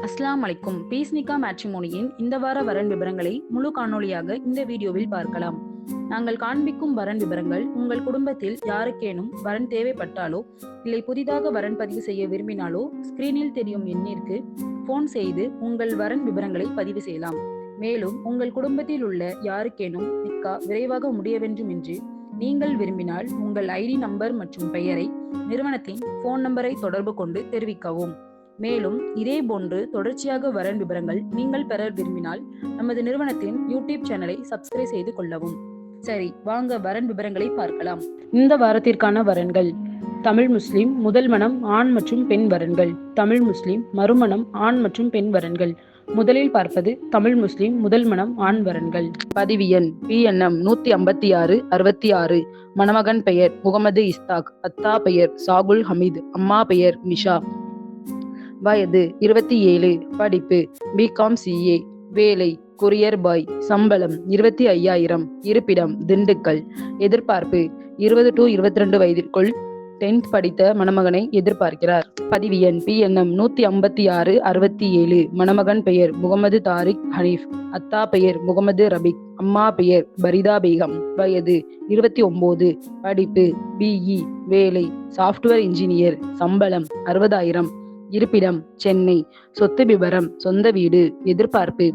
அஸ்ஸலாமு அலைக்கும். பீஸ்னிகா மேட்ரிமோனியின் இந்த வார வரன் விவரங்களை முழு காணொளியாக இந்த வீடியோவில் பார்க்கலாம். நாங்கள் காண்பிக்கும் வரன் விவரங்கள் உங்கள் குடும்பத்தில் யாருக்கேனும் வரன் தேவைப்பட்டாலோ இல்லை புதிதாக வரன் பதிவு செய்ய விரும்பினாலோ ஸ்கிரீனில் தெரியும் எண்ணிற்கு போன் செய்து உங்கள் வரன் விவரங்களை பதிவு செய்யலாம். மேலும் உங்கள் குடும்பத்தில் உள்ள யாருக்கேனும் நிக்கா விரைவாக முடிய வேண்டும் என்று நீங்கள் விரும்பினால் உங்கள் ஐடி நம்பர் மற்றும் பெயரை நிறுவனத்தின் போன் நம்பரை தொடர்பு கொண்டு தெரிவிக்கவும். மேலும் இதே போன்று தொடர்ச்சியாக வரன் விவரங்கள் நீங்கள் பெற விரும்பினால் நமது நிறுவனத்தின் யூடியூப் சேனலை சப்ஸ்கிரைப் செய்து கொள்ளவும். சரி, வாங்க வரன் விவரங்களை பார்க்கலாம். இந்த வாரத்திற்கான வரன்கள்: தமிழ் முஸ்லிம் முதல் மனம் ஆண் மற்றும் பெண் வரன்கள், தமிழ் முஸ்லிம் மறுமணம் ஆண் மற்றும் பெண் வரன்கள். முதலில் பார்ப்பது தமிழ் முஸ்லிம் முதல் மனம் ஆண் வரன்கள். பதிவு எண் PNM 15666. மணமகன் பெயர் முகமது இஸ்தாக், அத்தா பெயர் சாகுல் ஹமீத், அம்மா பெயர் மிஷா. வயது 27. படிப்பு BCom CA. வேலை கொரியர் பாய். சம்பளம் 25,000. இருப்பிடம் திண்டுக்கல். எதிர்பார்ப்பு 20 to 22 வயதிற்குள் 10th படித்த மணமகனை எதிர்பார்க்கிறார். பதிவு எண் PNM 15667. மணமகன் பெயர் முகமது தாரிக் ஹனீஃப், அத்தா பெயர் முகமது ரபிக், அம்மா பெயர் பரிதா பேகம். வயது 29. படிப்பு BE. வேலை சாஃப்ட்வேர் இன்ஜினியர். சம்பளம் 60,000. இருப்பிடம் சென்னை. சொத்து விபரம் சொந்த வீடு. எதிர்பார்ப்பு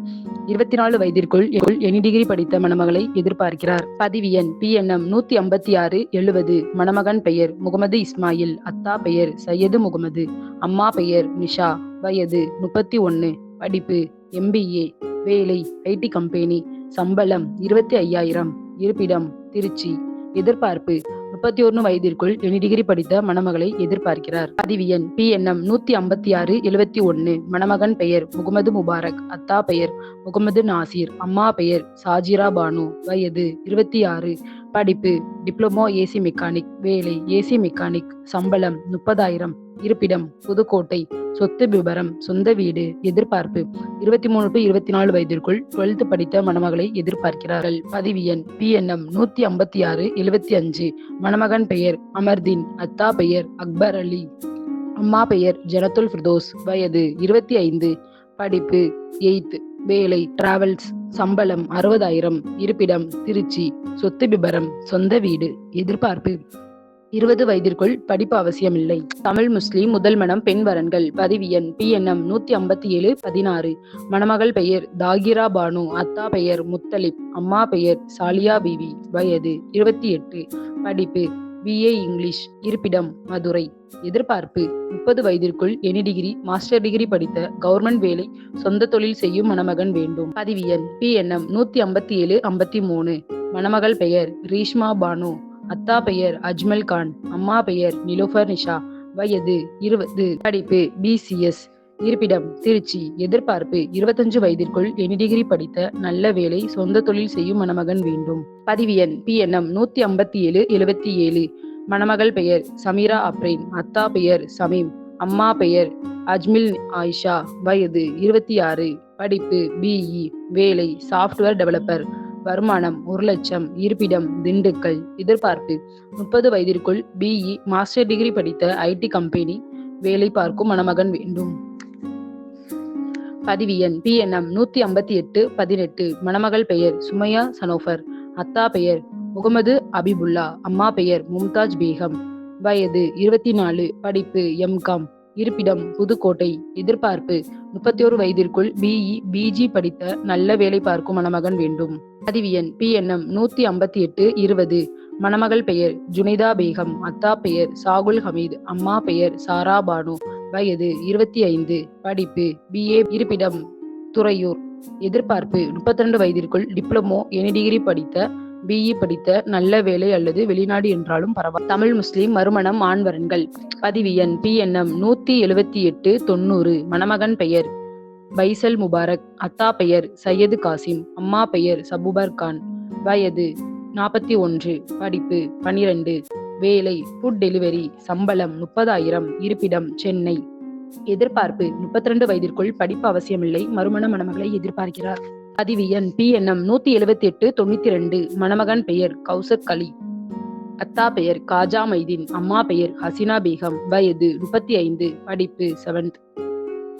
24 வயதிற்குள் எனி டிகிரி படித்த மணமகளை எதிர்பார்க்கிறார். பதிவு எண் PNM 15670. மணமகன் பெயர் முகமது இஸ்மாயில், அத்தா பெயர் சையது முகமது, அம்மா பெயர் நிஷா. வயது 31. படிப்பு MBA. வேலை IT கம்பெனி. சம்பளம் 25,000. இருப்பிடம் திருச்சி. எதிர்பார்ப்பு 31 வயதிற்குள் எனி டிகிரி படித்த மணமகளை எதிர்பார்க்கிறார். பதிவு எண் PNM 15671. மணமகன் பெயர் முகமது முபாரக், அத்தா பெயர் முகமது நாசிர், அம்மா பெயர் சாஜிரா பானு. வயது 26. படிப்பு டிப்ளமோ AC மெக்கானிக். வேலை AC மெக்கானிக். சம்பளம் 30,000. இருப்பிடம் புதுக்கோட்டை. சொத்து விபரம் சொந்த வீடு. எதிர்பார்ப்பு 23 to 24 வயதிற்குள் 12th படித்த மணமகளை எதிர்பார்க்கிறார்கள். பதிவு எண் PNM 15675. மணமகன் பெயர் அமர்தீன், அத்தா பெயர் அக்பர் அலி, அம்மா பெயர் ஜனத்துல் ஃபிர்தோஸ். வயது 25. படிப்பு 8th. வேலை டிராவல்ஸ். சம்பளம் 60,000. இருப்பிடம் திருச்சி. சொத்து விபரம் சொந்த வீடு. எதிர்பார்ப்பு 20 வயதிற்குள் படிப்பு அவசியமில்லை. தமிழ் முஸ்லிம் முதல் மனம் பெண் வரன்கள். பதிவு எண் PNM 15716. மணமகள் பெயர் தாகிரா பானு, அத்தா பெயர் முத்தலிப், அம்மா பெயர் சாலியா பிவி. வயது 28. படிப்பு BA இங்கிலீஷ். இருப்பிடம் மதுரை. எதிர்பார்ப்பு 30 வயதிற்குள் எனி டிகிரி மாஸ்டர் டிகிரி படித்த கவர்மெண்ட் வேலை சொந்த தொழில் செய்யும் மணமகன் வேண்டும். பதிவு எண் PNM 15753. மணமகள் பெயர் ரீஷ்மா பானு, அத்தா பெயர் அஜ்மல் கான், அம்மா பெயர் நிலோஃபர் நிஷா. வயது 20. படிப்பு BCS. இருப்பிடம் திருச்சி. எதிர்பார்ப்பு 25 வயதிற்குள் எனி டிகிரி படித்த நல்ல வேலை சொந்த தொழில் செய்யும் மணமகன் வேண்டும். பதிவு எண் PNM 15777. மணமகள் பெயர் சமீரா அப்ரேன், அத்தா பெயர் சமீம், அம்மா பெயர் அஜ்மில் ஆயிஷா. வயது 26. படிப்பு BE. வேலை சாஃப்ட்வேர் டெவலப்பர். வருமானம் 1,00,000. இருப்பிடம் திண்டுக்கல். எதிர்பார்ப்பு 30 வயதிற்குள் BE மாஸ்டர் டிகிரி படித்த IT கம்பெனி வேலை பார்க்கும் மணமகன் வேண்டும். பதிவு எண் PNM 15818. மணமகள் பெயர் சுமையா சனோஃபர், அத்தா பெயர் முகமது அபிபுல்லா, அம்மா பெயர் மும்தாஜ் பேகம். வயது 24. படிப்பு MCom. இருப்பிடம் புதுக்கோட்டை. எதிர்பார்ப்பு 31 வயதிற்குள் BE BG படித்த நல்ல வேலை பார்க்கும் மணமகன் வேண்டும். பதிவு எண் PNM 15820. மணமகள் பெயர் ஜுனைதா பேகம், அத்தா பெயர் சாகுல் ஹமீத், அம்மா பெயர் சாரா பானு. வயது 25. படிப்பு BA. இருப்பிடம் துறையூர். எதிர்பார்ப்பு 32 வயதிற்குள் டிப்ளமோ எனி டிகிரி படித்த BE படித்த நல்ல வேலை அல்லது வெளிநாடு என்றாலும் பரவாயில்லை. தமிழ் முஸ்லிம் மறுமணம் ஆண் வரன்கள். பதிவு எண் PNM 17890. மணமகன் பெயர் பைசல் முபாரக், அத்தா பெயர் சையது காசிம், அம்மா பெயர் சபுபர் கான். வயது 41. படிப்பு 12. வேலை ஃபுட் டெலிவரி. சம்பளம் 30,000. இருப்பிடம் சென்னை. எதிர்பார்ப்பு 32 வயதிற்குள் படிப்பு அவசியமில்லை. மறுமண மணமகளை எதிர்பார்க்கிறார். பதிவு எண் PNM 17892. மணமகன் பெயர் கௌசக் அலி, அத்தா பெயர் காஜா மைதீன், அம்மா பெயர் ஹசினா பேகம். வயது 35. படிப்பு 7th.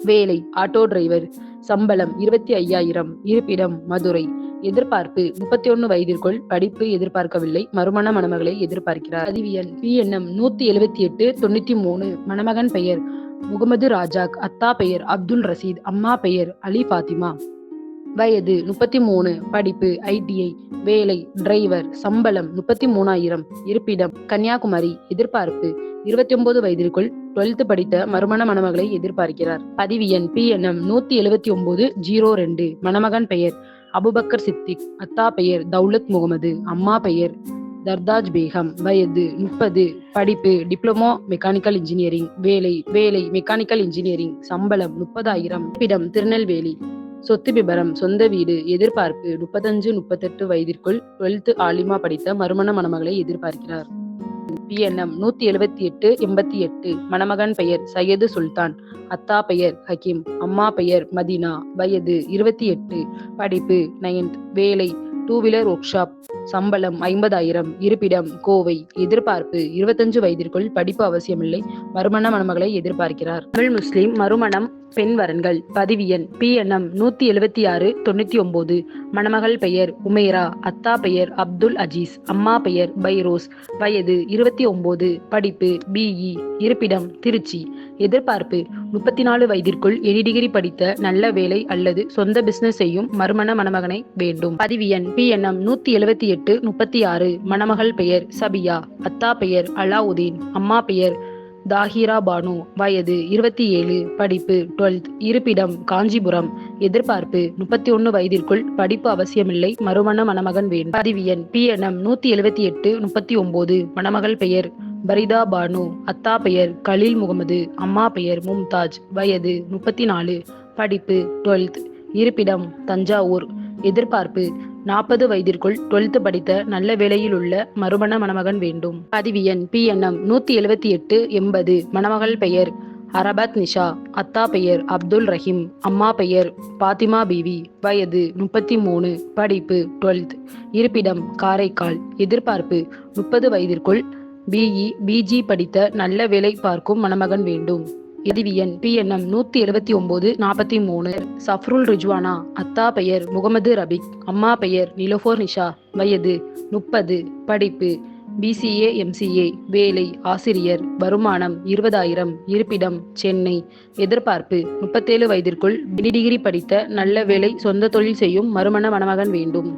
வேலை ஆட்டோ டிரைவர். சம்பளம் 25,000. இருப்பிடம் மதுரை. எதிர்பார்ப்பு 31 வயதிற்குள். படிப்பு எதிர்பார்க்கவில்லை. மறுமண மணமகளை எதிர்பார்க்கிறார். பதிவு எண் PNM 178 93. மணமகன் பெயர் முகமது ராஜாக். அத்தா பெயர் அப்துல் ரசீத். அம்மா பெயர் அலி பாத்திமா. வயது 33. படிப்பு ITI. வேலை டிரைவர். சம்பளம் 33,000. இருப்பிடம் கன்னியாகுமரி. எதிர்பார்ப்பு 29 வயதிற்குள் 12th படித்த மறுமண மணமகளை எதிர்பார்க்கிறார். பதிவு எண் PNM 179 02. மணமகன் பெயர் அபுபக்கர் சித்திக். அத்தா பெயர் தௌலத் முகமது. அம்மா பெயர் தர்தாஜ் பேகம். வயது 30. படிப்பு டிப்ளமோ மெக்கானிக்கல் இன்ஜினியரிங். வேலை மெக்கானிக்கல் இன்ஜினியரிங். சம்பளம் 30,000. இருப்பிடம் திருநெல்வேலி. சொத்து விபரம் சொந்த வீடு. எதிர்பார்ப்பு 35-38 வயதிற்குள் 12th ஆலிமா படித்த மறுமண மணமகளை எதிர்பார்க்கிறார். PNM 178 88. மணமகன் பெயர் சையது சுல்தான். அத்தா பெயர் ஹக்கீம். அம்மா பெயர் மதீனா. வயது 28. படிப்பு 9th. வேலை 2 வீலர் ஒர்க் ஷாப். சம்பளம் 50,000. இருப்பிடம் கோவை. எதிர்பார்ப்பு 25 வயதிற்குள். படிப்பு அவசியமில்லை. மறுமண மணமகளை எதிர்பார்க்கிறார். தமிழ் முஸ்லிம் மறுமணம் பெண் வரன்கள். பதிவு எண் PNM 176 99. மணமகள் பெயர் உமேரா. அத்தா பெயர் அப்துல் அஜீஸ். அம்மா பெயர் பைரோஸ். வயது 29. படிப்பு BE. இருப்பிடம் திருச்சி. எதிர்பார்ப்பு 34 வயதிற்குள் எனி டிகிரி படித்த நல்ல வேலை அல்லது சொந்த பிசினஸ் செய்யும் மறுமண மணமகனை வேண்டும். பதிவு எண் PNM 178 36. மணமகள் பெயர் சபியா. அத்தா பெயர் அலாவுதீன். அம்மா பெயர் தாஹிரா பானு. வயது 27. படிப்பு 12th. இருப்பிடம் காஞ்சிபுரம். எதிர்பார்ப்பு 31 வயதிற்குள். படிப்பு அவசியமில்லை. மறுமண மணமகன் வேண்டும். பதிவு எண் PNM 178 39. மணமகள் பெயர் பரிதா பானு. அத்தா பெயர் கலீல் முகமது. அம்மா பெயர் மும்தாஜ். வயது 34. படிப்பு 12th. இருப்பிடம் தஞ்சாவூர். எதிர்பார்ப்பு 40 வயதிற்குள் 12th படித்த நல்ல வேலையில் உள்ள மறுமண மணமகன் வேண்டும். பதிவு எண் PNM 178 80. மணமகள் பெயர் அரபத் நிஷா. அத்தா பெயர் அப்துல் ரஹீம். அம்மா பெயர் பாத்திமா பீவி. வயது 33. படிப்பு 12th. இருப்பிடம் காரைக்கால். எதிர்பார்ப்பு 30 வயதிற்குள் BE BG படித்த நல்ல வேலை பார்க்கும் மணமகன் வேண்டும். பதிவு எண் PNM 179 43. சஃப்ருல் ரிஜ்வானா. அத்தா பெயர் முகமது ரபிக். அம்மா பெயர் நிலோஃபர் நிஷா. வயது 30. படிப்பு BCA MCA. வேலை ஆசிரியர். வருமானம் 20,000. இருப்பிடம் சென்னை. எதிர்பார்ப்பு 37 வயதிற்குள் டிகிரி படித்த நல்ல வேலை சொந்த தொழில் செய்யும் மறுமண மணமகன் வேண்டும்.